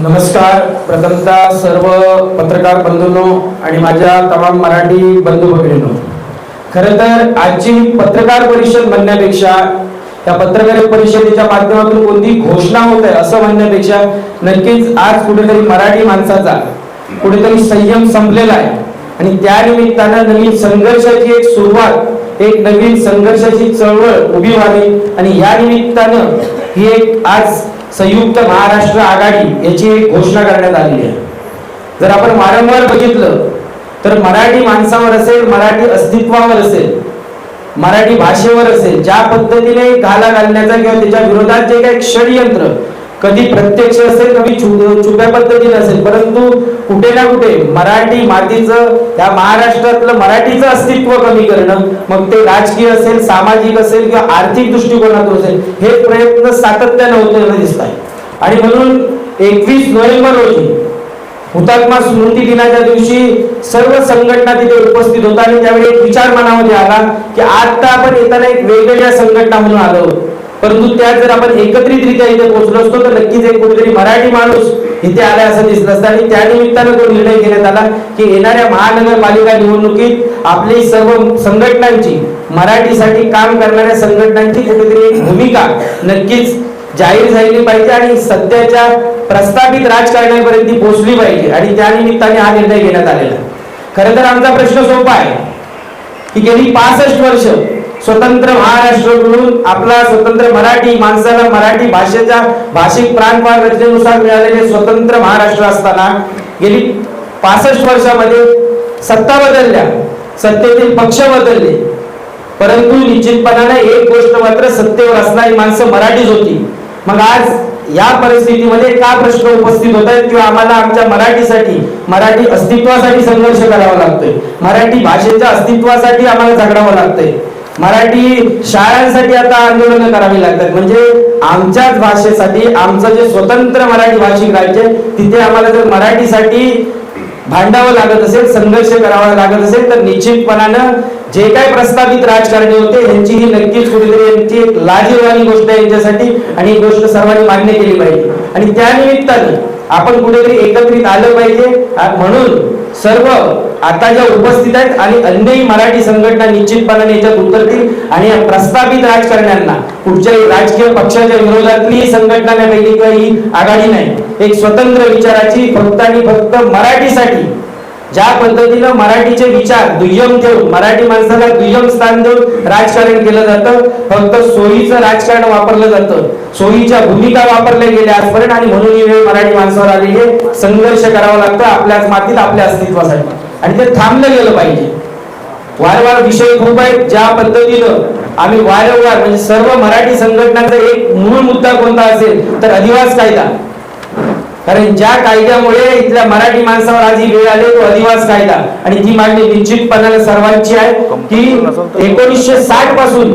नमस्कार. प्रथमतः सर्व पत्रकार बंधूंनो आणि माझ्या तमाम मराठी बंधू भगिनींनो, खरं तर आजची पत्रकार परिषद म्हणण्यापेक्षा या पत्रकार परिषदेच्या माध्यमातून कोणती घोषणा होत आहे असं म्हणण्यापेक्षा नक्कीच आज कुठेतरी मराठी माणसाचा कुठेतरी संयम संपलेला आहे आणि त्या निमित्तानं नवीन संघर्षाची एक सुरुवात, एक नवीन संघर्षाची चळवळ उभी व्हावी आणि या निमित्तानं ही एक आज संयुक्त महाराष्ट्र आघाडी याची एक घोषणा करण्यात आलेली आहे. जर आपण वारंवार बघितलं तर मराठी माणसावर असेल, मराठी अस्तित्वावर असेल, मराठी भाषेवर असेल, ज्या पद्धतीने घाला घालण्याचा किंवा त्याच्या विरोधात जे काही षडयंत्र कधी प्रत्यक्ष असेल, कधी छुप्या पद्धतीने असेल, परंतु कुठे ना कुठे मराठी मातीचं, या महाराष्ट्रातलं मराठीचं अस्तित्व कमी करणं, मग ते राजकीय असेल, सामाजिक असेल किंवा आर्थिक दृष्टिकोनातून असेल, हे प्रयत्न सातत्याने होताना दिसत आहे. आणि म्हणून 21 नोव्हेंबर रोजी हुतात्मा स्मृती दिनाच्या दिवशी सर्व संघटना तिथे उपस्थित होता आणि त्यावेळी एक विचार मनामध्ये आला की आता आपण येताना एक वेगवेगळ्या संघटना म्हणून आलो, परंतु त्या जर आपण एकत्रितरित्या इथे पोहोचलो असतो तर नक्कीच एक कुठेतरी मराठी माणूस इथे आलाय असं दिसलं असतं. आणि त्या निमित्तानं तो निर्णय घेण्यात आला की येणाऱ्या महानगरपालिका निवडणुकीत आपली सर्व संघटनांची, मराठीसाठी काम करणाऱ्या संघटनांची कुठेतरी एक भूमिका नक्कीच जाहीर झाली पाहिजे आणि सध्याच्या प्रस्थापित राजकारणापर्यंत पोहोचली पाहिजे आणि त्या निमित्ताने हा निर्णय घेण्यात आलेला. खरं तर आमचा प्रश्न सोपा आहे की गेली 65 वर्ष स्वतंत्र महाराष्ट्र म्हणून आपला स्वतंत्र मराठी माणसाला मराठी भाषेच्या भाषिक प्रांतवार रचनेनुसार मिळालेले स्वतंत्र महाराष्ट्र असताना गेली 65 वर्षामध्ये सत्ता बदलल्या, सत्तेतील पक्ष बदलले, परंतु निश्चितपणाने एक गोष्ट मात्र सत्तेवर असणारी माणसं मराठीच होती. मग आज या परिस्थितीमध्ये का प्रश्न उपस्थित होत आहेत किंवा आम्हाला आमच्या मराठीसाठी, मराठी अस्तित्वासाठी संघर्ष करावा लागतोय, मराठी भाषेच्या अस्तित्वासाठी आम्हाला झगडावं लागतंय, मराठी शाळांसाठी आता आंदोलन करावी लागतात, म्हणजे आमच्याच भाषेसाठी, आमचं जे स्वतंत्र मराठी भाषिक राज्य तिथे आम्हाला जर मराठीसाठी भांडावं लागत असेल, संघर्ष करावा लागत असेल तर निश्चितपणानं जे काही प्रस्तावित राजकारणी होते यांची ही नक्कीच कुठेतरी यांची एक लाजिरवाणी गोष्ट आहे यांच्यासाठी आणि ही गोष्ट सर्वांनी मान्य केली पाहिजे आणि त्या निमित्तानं आपण कुठेतरी एकत्रित आलं पाहिजे. म्हणून सर्व आता ज्या उपस्थित आहेत आणि अन्यही मराठी संघटना निश्चितपणाने याच्यात उतरतील आणि या प्रस्तावित राजकारण्यांना कुठच्याही राजकीय पक्षाच्या विरोधातली संघटना नाही पाहिजे किंवा ही आघाडी नाही, एक स्वतंत्र विचाराची फक्त आणि फक्त मराठीसाठी ज्या पद्धतीनं मराठीचे विचार दुय्यम ठेवून, मराठी माणसाला दुय्यम स्थान देऊन राजकारण केलं जातं, फक्त सोयीचं राजकारण वापरलं जातं, सोयीच्या भूमिका वापरल्या गेल्या आजपर्यंत आणि म्हणून ही वेळ मराठी माणसावर आलेली आहे. संघर्ष करावा लागतो आपल्याच मातीत, आपल्या अस्तित्वासाठी आणि ते थांबलं गेलं पाहिजे. वारंवार विषय खूप आहेत ज्या पद्धतीनं आम्ही वारंवार, म्हणजे सर्व मराठी संघटनांचा एक मूळ मुद्दा कोणता असेल तर अधिवास कायदा, कारण ज्या कायद्यामुळे इथल्या मराठी माणसावर आज ही वेळ आली तो अधिवास कायदा आणि ती मागणी निश्चितपणाने सर्वांची आहे की 1960 पासून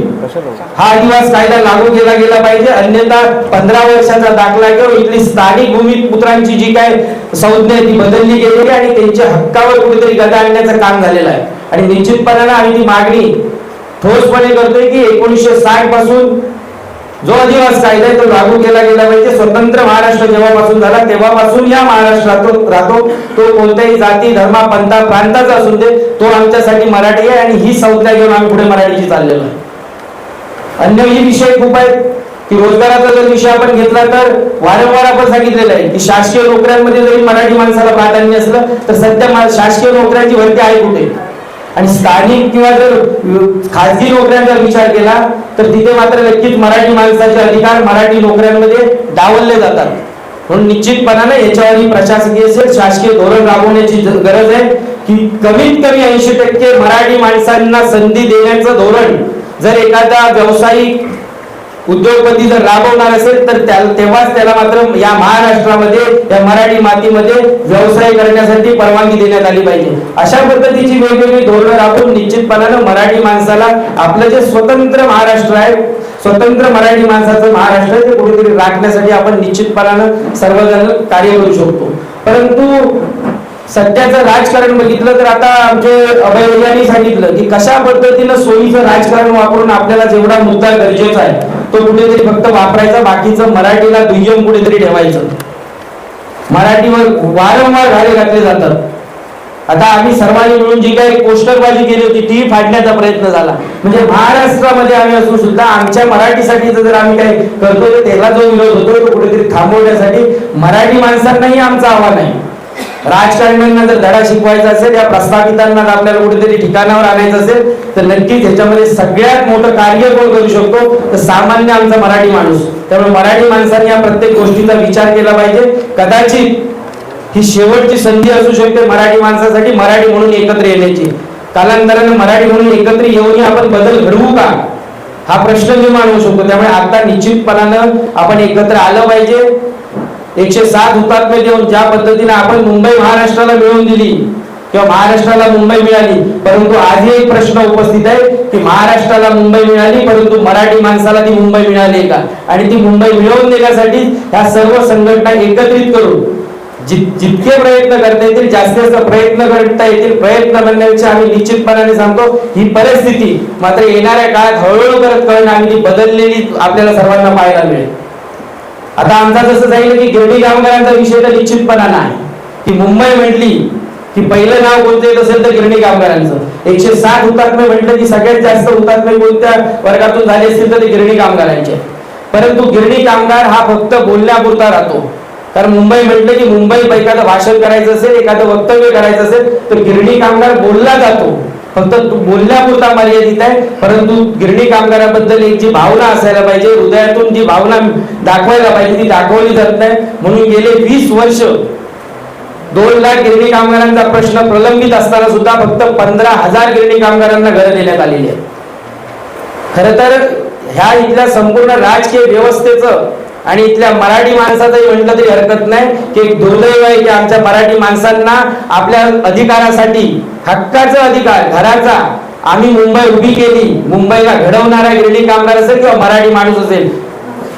हा अधिवास कायदा लागू केला गेला पाहिजे, अन्यथा 15 वर्षाचा दाखला किंवा इथली स्थानिक भूमिपुत्रांची जी काय संज्ञा ती बदलली गेलेली आणि त्यांच्या हक्कावर कुठेतरी गदा आणण्याचं काम झालेलं आहे आणि निश्चितपणाने आम्ही ती मागणी ठोसपणे करतोय की 1960 पासून जो अधिवास कायदा आहे तो लागू केला गेला पाहिजे. स्वतंत्र महाराष्ट्र जेव्हापासून झाला तेव्हापासून या महाराष्ट्रात राहतो तो कोणत्याही जाती, धर्मा, पंथा, प्रांताचा असून दे, तो आमच्यासाठी मराठी आहे आणि ही संज्ञा घेऊन आम्ही पुढे मराठीची चाललेलो आहे. अन्यही विषय खूप आहेत की रोजगाराचा जर विषय आपण घेतला तर वारंवार आपण सांगितलेलं आहे की शासकीय नोकऱ्यांमध्ये जरी मराठी माणसाला प्राधान्य असलं तर सध्या शासकीय नोकऱ्यांची भरती आहे कुठे आणि स्थानिक किंवा जर खाजगी नोकऱ्यांचा विचार केला तर तिथे मात्र नक्कीच मराठी माणसाचे अधिकार मराठी नोकऱ्यांमध्ये डावलले जातात. म्हणून निश्चितपणाने याच्यावर प्रशासकीय असेल, शासकीय धोरण राबवण्याची गरज आहे की कमीत कमी 80% मराठी माणसांना संधी देण्याचं धोरण जर एखादा व्यावसायिक उद्योगपती जर राबवणार असेल तर तेव्हाच त्याला मात्र या महाराष्ट्रामध्ये, या मराठी मातीमध्ये व्यवसाय करण्यासाठी परवानगी देण्यात आली पाहिजे. अशा पद्धतीची वेगवेगळी धोरणं राबवून निश्चितपणानं मराठी माणसाला आपलं जे स्वतंत्र महाराष्ट्र आहे, स्वतंत्र मराठी माणसाचं महाराष्ट्र ते कुठेतरी राखण्यासाठी आपण निश्चितपणानं सर्वजण कार्य करू शकतो. परंतु सध्याचं राजकारण बघितलं तर आता आमचे अभय यांनी सांगितलं की कशा पद्धतीनं सोयीचं राजकारण वापरून आपल्याला जेवढा मुद्दा गरजेचा आहे तो कुठेतरी फक्त वापरायचा, बाकीचं मराठीला दुय्यम कुठेतरी ठेवायचं. मराठीवर वारंवार घाले घातले जातात. आता आम्ही सर्वांनी मिळून जी काही पोस्टरबाजी केली होती ती फाडण्याचा प्रयत्न झाला. म्हणजे महाराष्ट्रामध्ये आम्ही असून सुद्धा आमच्या मराठीसाठी जर आम्ही काही करतो तर त्याला जो विरोध होतो तो कुठेतरी थांबवण्यासाठी मराठी माणसांनाही आमचं आव्हान आहे. राजकारण्यांना जर धडा शिकवायचा असेल, या प्रस्थापितांना आपल्याला कुठेतरी ठिकाणावर आणायचं असेल तर नक्कीच ह्याच्यामध्ये सगळ्यात मोठं कार्य कोण करू शकतो तर सामान्य आमचा मराठी माणूस. त्यामुळे मराठी माणसांनी या प्रत्येक गोष्टीचा विचार केला पाहिजे. कदाचित ही शेवटची संधी असू शकते मराठी माणसासाठी मराठी म्हणून एकत्र येण्याची. कालांतराने मराठी म्हणून एकत्र येऊन आपण बदल घडवू का हा प्रश्न निर्माण होऊ शकतो. त्यामुळे आता निश्चितपणानं आपण एकत्र आलं पाहिजे. 107 हुतात्मे देऊन ज्या पद्धतीने आपण मुंबई महाराष्ट्राला मिळवून दिली किंवा महाराष्ट्राला मुंबई मिळाली, परंतु आजही एक प्रश्न उपस्थित आहे की महाराष्ट्राला मुंबई मिळाली परंतु मराठी माणसाला ती मुंबई मिळाली का. आणि ती मुंबई मिळवून देण्यासाठी ह्या सर्व संघटना एकत्रित करून जितके प्रयत्न करता येतील जास्तीत जास्त प्रयत्न करता येतील. प्रयत्न करण्यापेक्षा आम्ही निश्चितपणाने सांगतो ही परिस्थिती मात्र येणाऱ्या काळात हळूहळू करणं आम्ही ती बदललेली आपल्याला सर्वांना पाहायला मिळेल. आता आमचा जसं जाईल की गिरणी कामगारांचा विषय तर निश्चितपणानं आहे की मुंबई म्हटली की पहिलं नाव कोणतं येत असेल तर गिरणी कामगारांचं. 107 हुतात्मे म्हटलं की सगळ्यात जास्त हुतात्मे कोणत्या वर्गातून झाले असतील तर ते गिरणी कामगारांचे. परंतु गिरणी कामगार हा फक्त बोलण्यापुरता राहतो. कारण मुंबई म्हटलं की मुंबईत एखादं भाषण करायचं असेल, एखादं वक्तव्य करायचं असेल तर गिरणी कामगार बोलला जातो, फक्त बोलण्यापुरता मर्यादित आहे. परंतु गिरणी कामगाराबद्दल एक जी भावना असायला पाहिजे, हृदयातून जी भावना दाखवायला पाहिजे ती दाखवली जात नाही. म्हणून गेले 20 वर्ष 2 लाख गिरणी कामगारांचा प्रश्न प्रलंबित असताना सुद्धा फक्त 15,000 गिरणी कामगारांना घरं देण्यात आलेली आहेत. खर तर ह्या इथल्या संपूर्ण राजकीय व्यवस्थेचं आणि इथल्या मराठी माणसाचंही म्हटलं तरी हरकत नाही की एक दुर्दैव आहे की आमच्या मराठी माणसांना आपल्या अधिकारासाठी, हक्काचा अधिकार घराचा आम्ही मुंबई उभी केली. मुंबईला घडवणारा गिरणी कामगार असेल किंवा मराठी माणूस असेल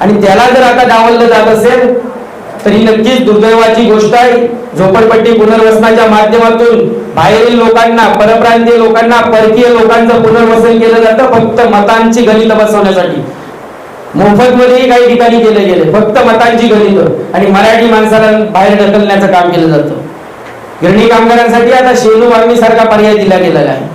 आणि त्याला जर आता डावललं जात असेल तरी नक्कीच दुर्दैवाची गोष्ट आहे. झोपडपट्टी पुनर्वसनाच्या माध्यमातून बाहेरील लोकांना, परप्रांतीय लोकांना, परकीय लोकांचं पुनर्वसन केलं जातं फक्त मतांची गणित बसवण्यासाठी. मोफत मध्येही काही ठिकाणी केले गेले फक्त मतांची गणित आणि मराठी माणसाला बाहेर ढकलण्याचं काम केलं जातं. गिरणी कामगारांसाठी आता शेलू वागणी सारखा पर्याय दिला गेलेला आहे.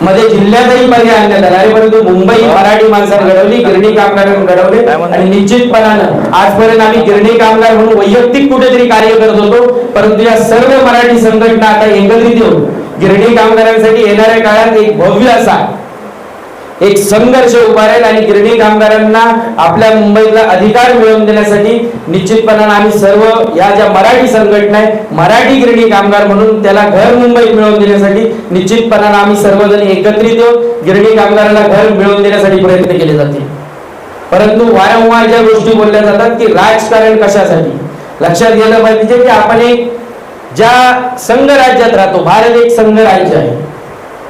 मध्ये जिल्ह्यातही पर्याय आणण्यात आला आहे. परंतु मुंबई मराठी माणसाला घडवली, गिरणी कामगारांना घडवले आणि निश्चितपणानं आजपर्यंत आम्ही गिरणी कामगार म्हणून वैयक्तिक कुठेतरी कार्य करत होतो. परंतु या सर्व मराठी संघटना आता एकत्रित येऊन गिरणी कामगारांसाठी येणाऱ्या काळात एक भव्य असा एक संघर्ष उभारेल आणि गिरणी कामगारांना आपल्या मुंबईतला अधिकार मिळवून देण्यासाठी निश्चितपणाने आम्ही सर्व या ज्या मराठी संघटना आहे मराठी गिरणी कामगार म्हणून त्याला घर मुंबईत मिळवून देण्यासाठी निश्चितपणाने आम्ही सर्वजण एकत्रित येऊन गिरणी कामगारांना घर मिळवून देण्यासाठी प्रयत्न केले जातील. परंतु वारंवार ज्या गोष्टी बोलल्या जातात की राजकारण कशासाठी, लक्षात गेलं पाहिजे की आपण एक ज्या संघ राज्यात राहतो, भारत एक संघ राज्य आहे,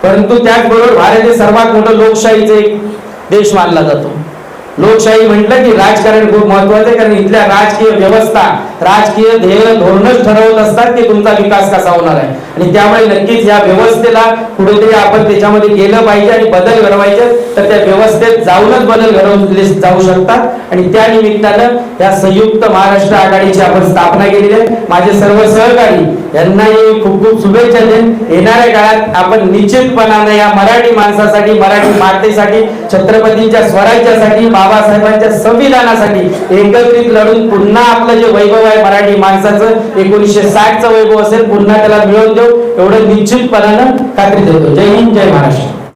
परंतु त्याचबरोबर भारत हे सर्वात मोठं लोकशाहीचे एक देश मानला जातो. लोकशाही म्हटलं की राजकारण खूप महत्वाचं आहे. कारण इथल्या राजकीय व्यवस्था, राजकीय ध्येय धोरणच ठरवत असतात की तुमचा विकास कसा होणार आहे. आणि त्यामुळे नक्कीच या व्यवस्थेला कुठेतरी आपण त्याच्यामध्ये गेलं पाहिजे आणि बदल घडवायचे तर त्या व्यवस्थेत जाऊनच बदल घडवले जाऊ शकतात. आणि त्या निमित्तानं या संयुक्त महाराष्ट्र आघाडीची आपण स्थापना केलेली आहे. माझे सर्व सहकारी यांनाही खूप खूप शुभेच्छा देईन. येणाऱ्या काळात आपण निश्चितपणाने या मराठी माणसासाठी, मराठी मातेसाठी, छत्रपतींच्या स्वराज्यासाठी, बाबासाहेबांच्या संविधानासाठी एकत्रित लढून पुन्हा आपलं जे वैभव आहे मराठी माणसाचं 1960चं वैभव असेल पुन्हा त्याला मिळवून देऊ एवढं निश्चितपणानं खात्री देतो. जय हिंद, जय महाराष्ट्र.